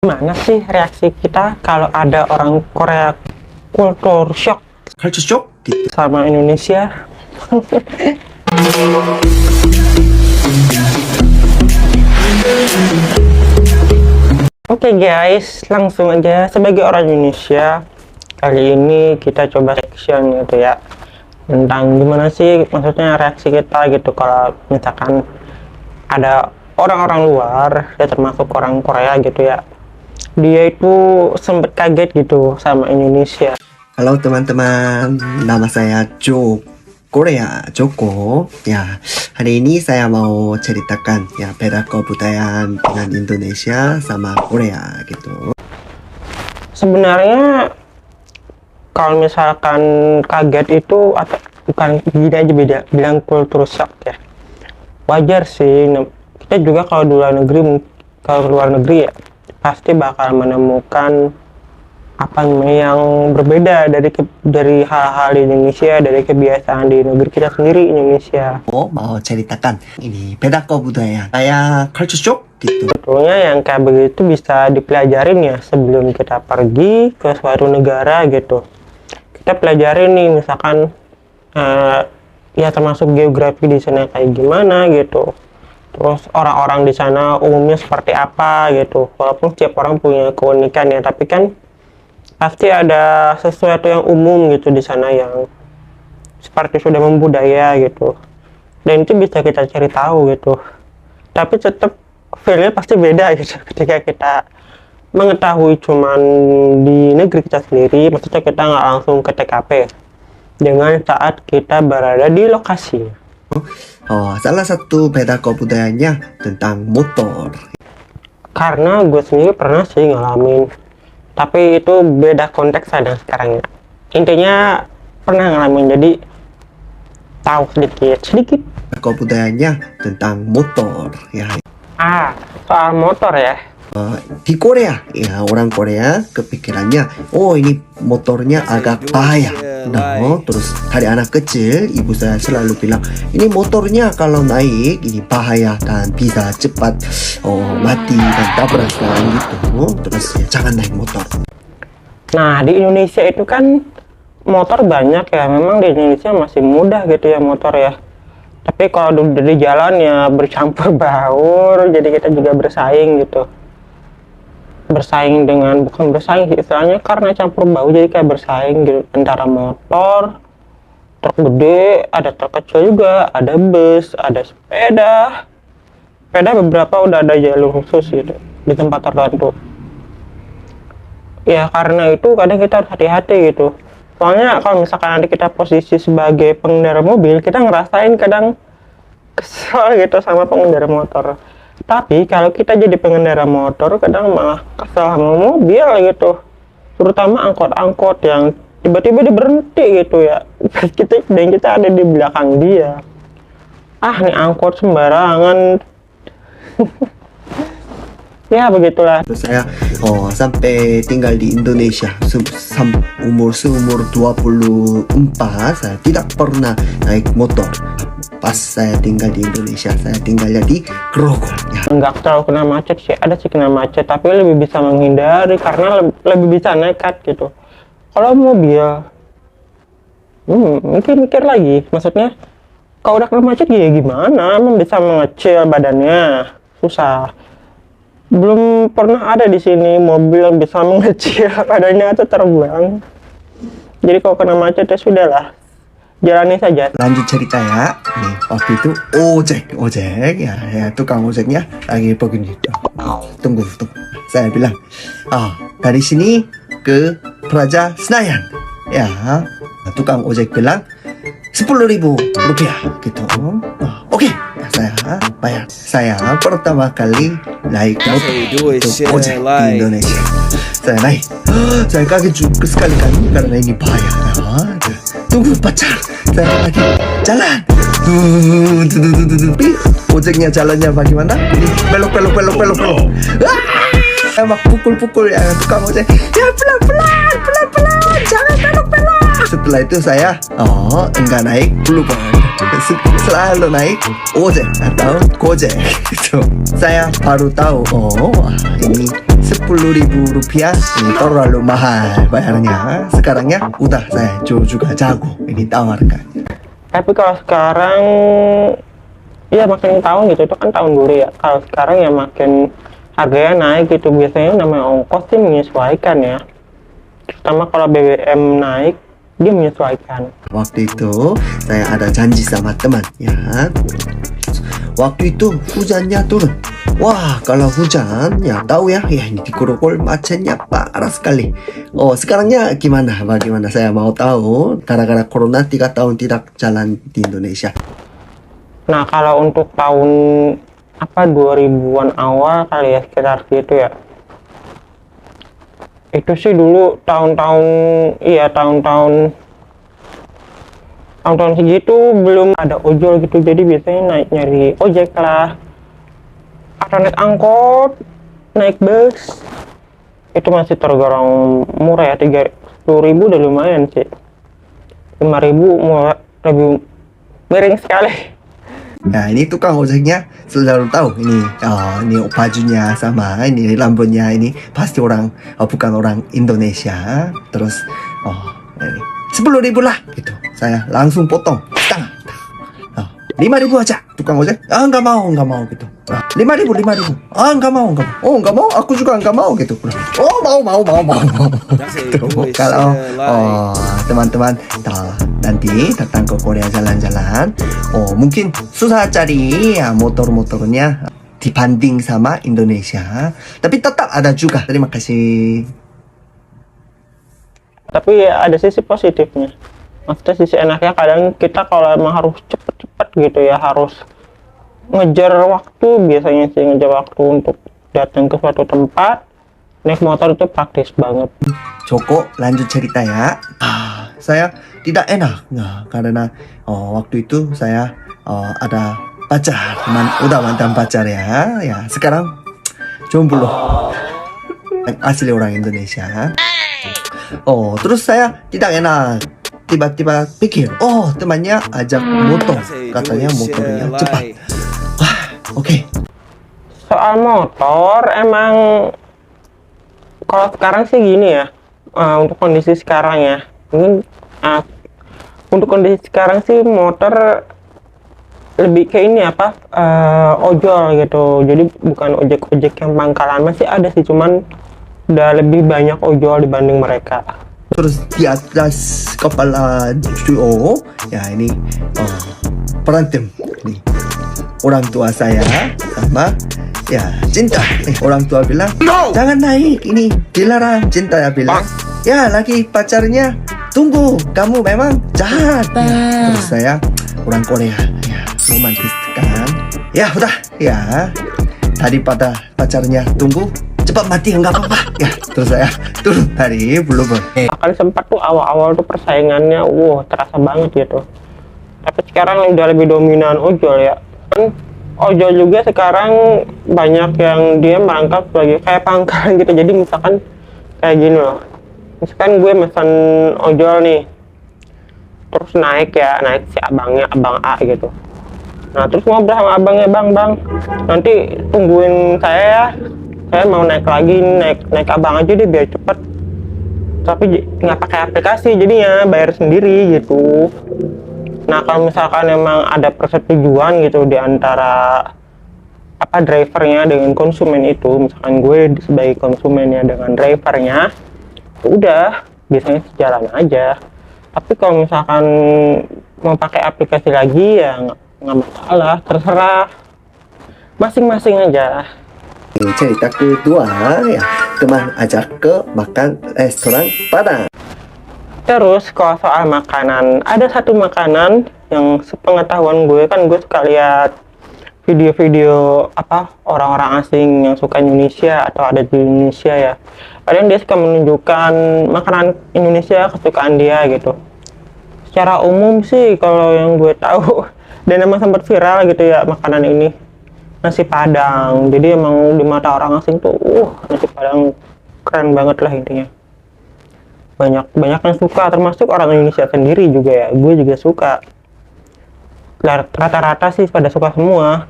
Gimana sih reaksi kita kalau ada orang Korea kultur shock culture shock gitu. sama Indonesia? Oke guys, langsung aja. Sebagai orang Indonesia, kali ini kita coba section gitu ya, tentang gimana sih maksudnya reaksi kita gitu kalau misalkan ada orang-orang luar ya, termasuk orang Korea gitu ya, dia itu sempet kaget gitu sama Indonesia. Halo teman-teman, nama saya Korea Joko. Ya, hari ini saya mau ceritakan ya beda kebudayaan dengan Indonesia sama Korea gitu. Sebenarnya kalau misalkan kaget itu atau bukan gini aja beda bilang kultur shock ya, wajar sih. Kita juga kalau di luar negeri, ya pasti bakal menemukan apa yang berbeda dari hal-hal di Indonesia, dari kebiasaan di negeri kita sendiri Indonesia. Mau ceritakan ini beda kebudayaan saya culture shock gitu. Sebetulnya yang kayak begitu bisa dipelajarin ya sebelum kita pergi ke suatu negara gitu. Kita pelajarin nih misalkan ya termasuk geografi di sana kayak gimana gitu. Terus orang-orang di sana umumnya seperti apa gitu. Walaupun setiap orang punya keunikan ya, tapi kan pasti ada sesuatu yang umum gitu di sana yang seperti sudah membudaya gitu. Dan itu bisa kita cari tahu gitu. Tapi tetap feel-nya pasti beda gitu ketika kita mengetahui cuman di negeri kita sendiri, maksudnya kita nggak langsung ke TKP dengan saat kita berada di lokasi. Salah satu beda kebudayaannya tentang motor. Karena gue sendiri pernah sih ngalamin, tapi itu beda konteks ada sekarang ya. Intinya pernah ngalamin, jadi tahu sedikit. Kebudayaannya tentang motor ya. Soal motor ya. Di Korea ya, orang Korea kepikirannya ini motornya agak bahaya. Terus dari anak kecil ibu saya selalu bilang ini motornya kalau naik ini bahaya dan bisa cepat mati dan tabrakan gitu. Terus ya, jangan naik motor. Nah di Indonesia itu kan motor banyak ya, memang di Indonesia masih mudah gitu ya motor ya. Tapi kalau udah di jalan ya bercampur baur, jadi kita juga bersaing gitu. Bukan bersaing sih istilahnya, karena campur baur jadi kayak bersaing gitu antara motor, truk gede, ada truk kecil juga, ada bus, ada sepeda beberapa udah ada jalur khusus gitu di tempat tertentu ya. Karena itu kadang kita harus hati-hati gitu, soalnya kalau misalkan nanti kita posisi sebagai pengendara mobil, kita ngerasain kadang kesel gitu sama pengendara motor. Tapi kalau kita jadi pengendara motor kadang malah kesel sama mobil gitu, terutama angkot-angkot yang tiba-tiba dia berhenti gitu ya, kita ada di belakang dia. Nih angkot sembarangan. Ya begitulah. Terus saya sampai tinggal di Indonesia umur 24, saya tidak pernah naik motor. Pas saya tinggal di Indonesia, saya tinggalnya di Grogol ya. Enggak terlalu kena macet sih, ada sih kena macet, tapi lebih bisa menghindari karena lebih bisa nekat gitu. Kalau mobil mikir lagi, maksudnya kalau udah kena macet gimana, emang bisa mengecil badannya, susah. Belum pernah ada di sini mobil yang bisa mengecil badannya atau terbang. Jadi kalau kena macet ya sudahlah, jalani saja. Lanjut cerita ya. Nih, waktu itu ojek ya, tukang ojeknya lagi begini. Tunggu. Saya bilang, dari sini ke Plaza Senayan. Ya, tukang ojek bilang 10.000 rupiah gitu. Oke, saya bayar. Saya pertama kali naik motor untuk ojek di Indonesia. Saya naik, saya kaget juga sekali kan karena ini bahaya. Tunggu pacar, saya lagi jalan. Tapi ojeknya jalannya bagaimana? Ini belok. Saya mak pukul ya tukang ojek. Ya pelan, jangan belok. Setelah itu saya enggak naik dulu kan. selalu naik ojek atau gojek gitu. Saya baru tahu, oh ini 10.000 rupiah ini terlalu mahal bayarnya. Sekarangnya udah saya juga jago ini tawarkan. Tapi kalau sekarang ya makin tahun gitu, itu kan tahun dulu ya. Kalau sekarang ya makin harganya naik gitu. Biasanya namanya ongkos sih menyesuaikan ya, terutama kalau BBM naik dia menyesuaikan. Waktu itu saya ada janji sama teman ya. Waktu itu hujannya turun. Wah, kalau hujan ya tahu ya, ya ini di Grogol macetnya parah sekali. Oh, sekarangnya gimana? Bagaimana saya mau tahu gara-gara corona 3 tahun tidak jalan di Indonesia. Nah, kalau untuk tahun 2000-an awal kali ya, sekitar gitu ya. Itu sih dulu tahun-tahun segitu belum ada ojol gitu, jadi biasanya naik nyari ojek lah, atau naik angkot, naik bus. Itu masih tergolong murah ya, 10.000 udah lumayan sih. 5.000 mulai lebih miring sekali. Nah, ini tukang ojeknya selalu tahu ini, ini bajunya sama, ini rambutnya ini pasti orang, bukan orang Indonesia. Terus, ini 10.000 lah gitu. Saya langsung potong setengah. 5.000 aja tukang ojek. Nggak mau gitu. 5.000. Nggak mau. Oh, nggak mau, aku juga nggak mau gitu. Oh, mau. Tuh, kalau teman-teman nanti datang ke Korea jalan-jalan, mungkin susah cari ya motor-motornya dibanding sama Indonesia, tapi tetap ada juga. Terima kasih. Tapi ya ada sisi positifnya. Maksudnya sisi enaknya kadang kita kalau emang harus cepet-cepet gitu ya, harus ngejar waktu, biasanya sih ngejar waktu untuk datang ke suatu tempat, naik motor itu praktis banget. Joko, lanjut cerita ya. Saya tidak enak karena waktu itu saya ada pacar, udah mantan pacar ya. Ya sekarang jomblo, asli orang Indonesia. Terus saya tidak enak. Tiba-tiba pikir, temannya ajak motor, katanya motornya cepat. Oke. Soal motor emang kalau sekarang sih gini ya, untuk kondisi sekarang ya, mungkin untuk kondisi sekarang sih motor lebih ke ini ojol gitu. Jadi bukan ojek-ojek yang pangkalan, masih ada sih, cuman udah lebih banyak ojol dibanding mereka. Terus di atas kepala duo ya ini berantem nih orang tua saya sama ya Cinta. Orang tua bilang no, jangan naik, ini dilarang. Cinta ya bilang ya lagi pacarnya, tunggu, kamu memang jahat ya. Terus saya orang Korea ya, romantis kan ya, udah ya, daripada pacarnya tunggu cepat mati nggak apa-apa ya. Terus saya turun dari Bluebird. Akan sempat tuh awal-awal tuh persaingannya terasa banget gitu, tapi sekarang udah lebih dominan ojol ya. Kan ojol juga sekarang banyak yang dia merangkap sebagai kayak pangkalan gitu. Jadi misalkan kayak gini loh, misalkan gue pesan ojol nih, terus naik si abangnya, abang A gitu. Nah terus ngobrol sama abangnya, bang nanti tungguin saya ya, saya mau naik lagi, naik abang aja deh biar cepet. Tapi nggak pakai aplikasi, jadinya bayar sendiri gitu. Nah kalau misalkan emang ada persetujuan gitu di antara drivernya dengan konsumen itu, misalkan gue sebagai konsumennya dengan drivernya, udah biasanya sejalan aja. Tapi kalau misalkan mau pakai aplikasi lagi ya nggak masalah, terserah masing-masing aja. Cerita kedua ya, teman ajak ke makan restoran Padang. Terus kalau soal makanan, ada satu makanan yang sepengetahuan gue, kan gue suka lihat video-video orang-orang asing yang suka Indonesia atau ada di Indonesia ya. Ada yang dia suka menunjukkan makanan Indonesia kesukaan dia gitu. Secara umum sih kalau yang gue tahu dan emang sempat viral gitu ya, makanan ini nasi Padang. Jadi emang di mata orang asing tuh nasi Padang keren banget lah intinya. Banyak yang suka, termasuk orang Indonesia sendiri juga ya. Gue juga suka. rata-rata sih pada suka semua.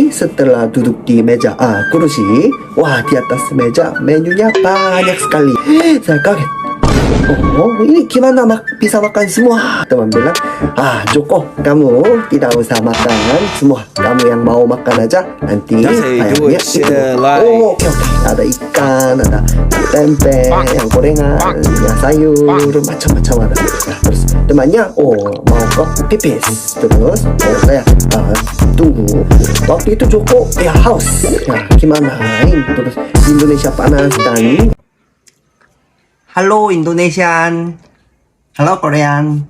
Setelah duduk di meja kursi, wah di atas meja menunya banyak sekali. Saya kaget. Oh, ini gimana bisa makan semua? Teman bilang, Joko, kamu tidak usah makan semua. Kamu yang mau makan aja. Nanti ayamnya itu. Oh, oke. Ada ikan, ada tempe, yang gorengan, ya sayur, macam-macam ada. Nah, terus temannya, mau ke pipis. Terus, saya tunggu. Waktu itu Joko, ya haus. Ya, gimana? Terus di Indonesia panas dan halo Indonesian, halo Korean.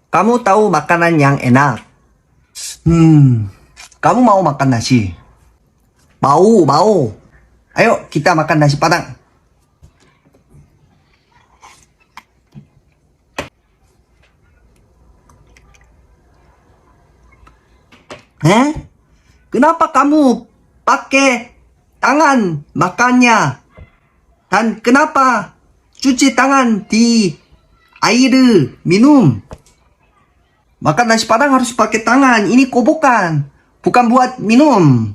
Kamu tahu makanan yang enak? Kamu mau makan nasi? Mau. Ayo kita makan nasi Padang. Kenapa kamu pakai tangan makannya? Dan kenapa cuci tangan di air minum? Makan nasi Padang harus pakai tangan. Ini kobokan, bukan buat minum.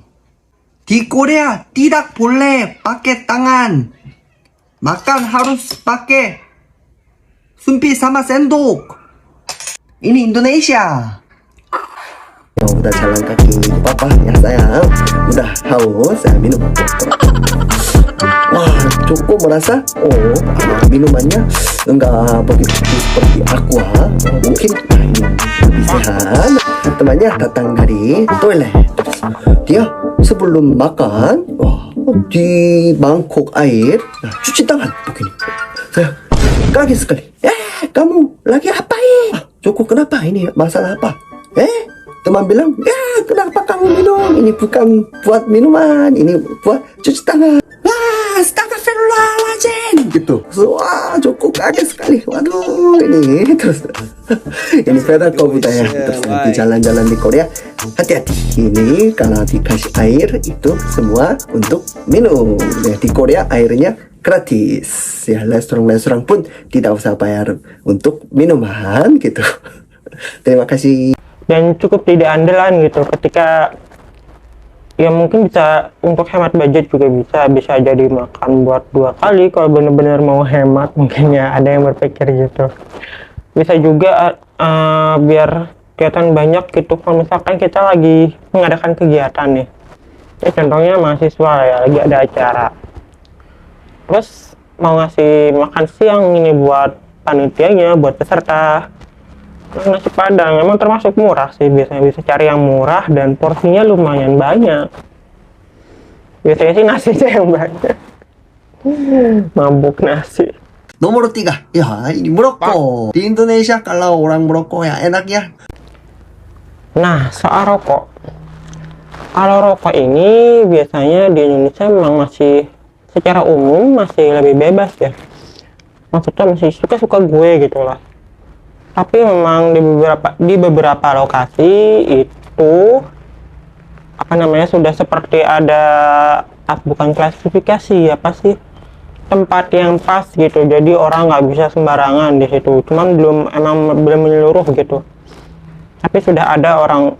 Di Korea tidak boleh pakai tangan. Makan harus pakai sumpit sama sendok. Ini Indonesia. Udah jalan kaki papa ya sayang. Udah haus, saya minum. Wah, Joko merasa, minumannya enggak begitu seperti aqua. Mungkin ini lebih sehat. Temannya datang dari toilet. Dia sebelum makan, di mangkok air, cuci tangan begini. Saya kaget sekali. Kamu lagi apa Joko, kenapa? Ini masalah apa? Teman bilang, kenapa kamu minum? Ini bukan buat minuman, ini buat cuci tangan. Astagfirullahaladzim gitu. Wah, Joko kaget sekali. Waduh, ini terus ini beda kok budaya. Terus nanti jalan-jalan di Korea, hati-hati. Ini kalau dikasih air itu semua untuk minum. Ya, di Korea airnya gratis. Ya, restoran-restoran pun tidak usah bayar untuk minuman gitu. Terima kasih. Dan cukup tidak andalan gitu ketika ya mungkin bisa untuk hemat budget juga bisa jadi makan buat 2 kali kalau bener-bener mau hemat, mungkin ya ada yang berpikir gitu. Bisa juga biar kelihatan banyak gitu kalau misalkan kita lagi mengadakan kegiatan nih ya, contohnya mahasiswa ya lagi ada acara, terus mau ngasih makan siang ini buat panitianya, buat peserta. Nasi Padang emang termasuk murah sih, biasanya bisa cari yang murah dan porsinya lumayan banyak. Biasanya sih nasinya yang banyak. Mabuk nasi. Nomor 3, ya ini merokok. Di Indonesia kalau orang merokok ya enak ya. Nah, soal rokok. Kalau rokok ini biasanya di Indonesia memang masih secara umum masih lebih bebas ya. Maksudnya masih suka-suka gue gitu lah. Tapi memang di beberapa lokasi itu sudah seperti ada bukan klasifikasi apa sih, tempat yang pas gitu, jadi orang nggak bisa sembarangan di situ. Cuman belum menyeluruh gitu, tapi sudah ada orang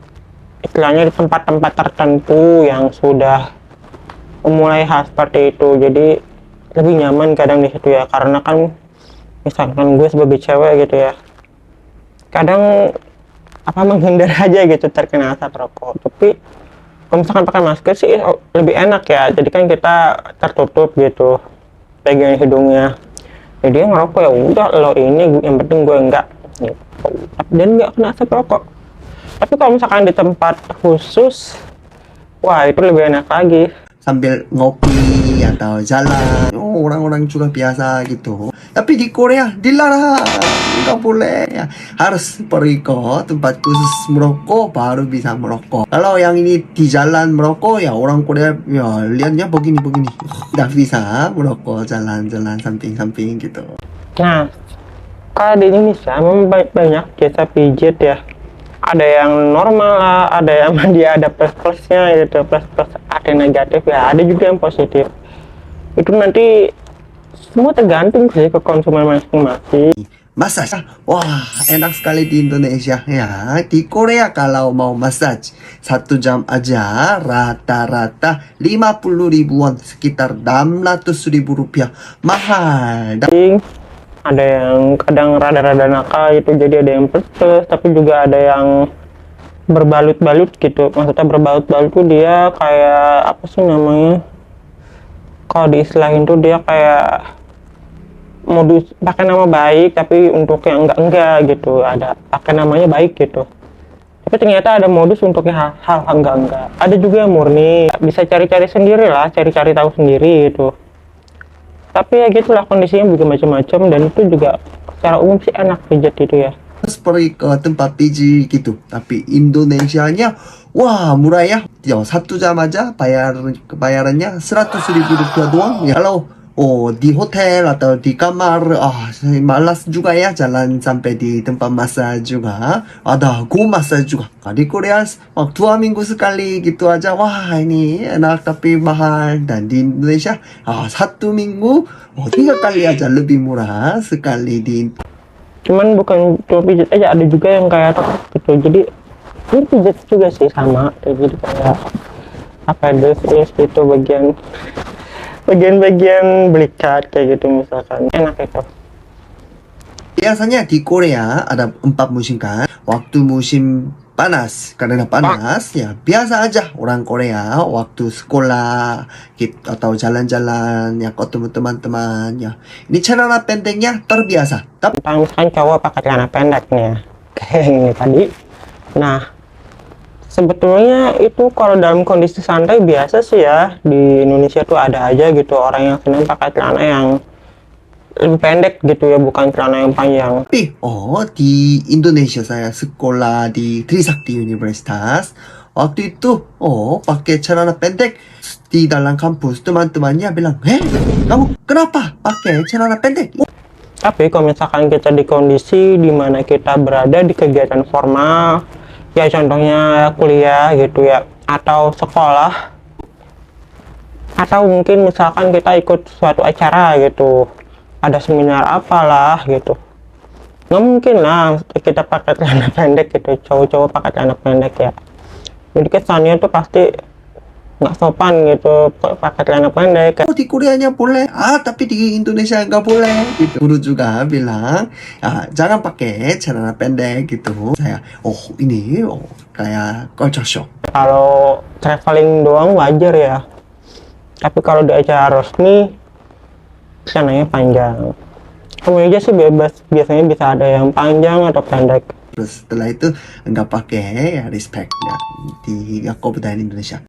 istilahnya di tempat-tempat tertentu yang sudah memulai hal seperti itu, jadi lebih nyaman kadang di situ ya, karena kan misalkan gue sebagai cewek gitu ya, kadang menghindar aja gitu terkena asap rokok. Tapi kalau misalkan pakai masker sih lebih enak ya, jadi kan kita tertutup gitu bagian hidungnya, jadi ngerokok ya udah lo ini yang penting gue enggak gitu. Dan nggak kena asap rokok. Tapi kalau misalkan di tempat khusus, wah itu lebih enak lagi. Sambil ngopi atau jalan, orang-orang juga biasa gitu. Tapi di Korea dilarang, nggak boleh ya. Harus pergi ke tempat khusus merokok baru bisa merokok. Kalau yang ini di jalan merokok ya orang Korea ya lihatnya begini-begini, nggak bisa merokok jalan-jalan samping-samping gitu. Nah, kalau di Indonesia memang banyak jasa pijit ya. Ada yang normal lah, ada yang dia ada plus-plusnya gitu, plus-plus ada yang negatif ya, ada juga yang positif. Itu nanti semua tergantung sih ke konsumen masing-masing. massage. Wah, enak sekali di Indonesia ya. Di Korea kalau mau massage 1 jam aja rata-rata 50 ribuan, sekitar 600 ribu rupiah. Mahal. Ada yang kadang rada-rada nakal gitu, jadi ada yang pedes, tapi juga ada yang berbalut-balut gitu. Maksudnya berbalut-balut tuh dia kayak apa sih namanya, kalau diistilahin tuh dia kayak modus pakai nama baik tapi untuk yang enggak gitu, ada pakai namanya baik gitu tapi ternyata ada modus untuk hal enggak, ada juga yang murni, bisa cari-cari sendiri lah, cari-cari tahu sendiri gitu. Tapi ya gitulah, kondisinya juga macam-macam, dan itu juga secara umum sih enak pijat itu ya. seperti ke tempat pijit gitu. Tapi Indonesianya wah murah ya. 1 jam aja bayarannya 100 ribu rupiah doang ya. Kalau di hotel atau di kamar malas juga ya jalan sampai di tempat massage juga. Ada go massage juga. Di Korea 2 minggu sekali gitu aja. Wah ini enak tapi mahal. Dan di Indonesia 1 minggu 3 kali aja lebih murah sekali di. Cuman bukan cuma pijat aja, ada juga yang kayak gitu, jadi ini pijat juga sih sama, jadi kayak apa terus gitu, bagian belikat kayak gitu misalkan, enak itu. Biasanya di Korea ada 4 musim kan. Waktu musim panas, karena panas ya biasa aja orang Korea waktu sekolah gitu, atau jalan-jalan ya ketemu teman-teman ya. Ini celana pendeknya terbiasa. Tapi Misalkan cowok pakai celana pendek nih ya, kayak ini tadi. Nah, sebetulnya itu kalau dalam kondisi santai biasa sih ya, di Indonesia tuh ada aja gitu orang yang senang pakai celana yang lebih pendek gitu ya, bukan celana yang panjang. di Indonesia saya sekolah di Trisakti Universitas. Waktu itu pakai celana pendek. Di dalam kampus teman-temannya bilang, kamu kenapa pakai celana pendek? Tapi kalau misalkan kita di kondisi dimana kita berada di kegiatan formal, ya contohnya kuliah gitu ya, atau sekolah, atau mungkin misalkan kita ikut suatu acara gitu, ada seminar apalah gitu, nggak mungkin lah kita pakai celana pendek gitu, cowok-cowok pakai celana pendek ya. Jadi kesannya tuh pasti nggak sopan gitu pakai celana pendek. Di Koreanya boleh, tapi di Indonesia nggak boleh gitu. Guru juga bilang, jangan pakai celana pendek gitu. Saya, ini kayak culture shock. Kalau traveling doang wajar ya, tapi kalau di acara resmi celananya panjang. Kemeja sih bebas, biasanya bisa ada yang panjang atau pendek. Terus setelah itu nggak pakai ya respect ya di Budaya Indonesia.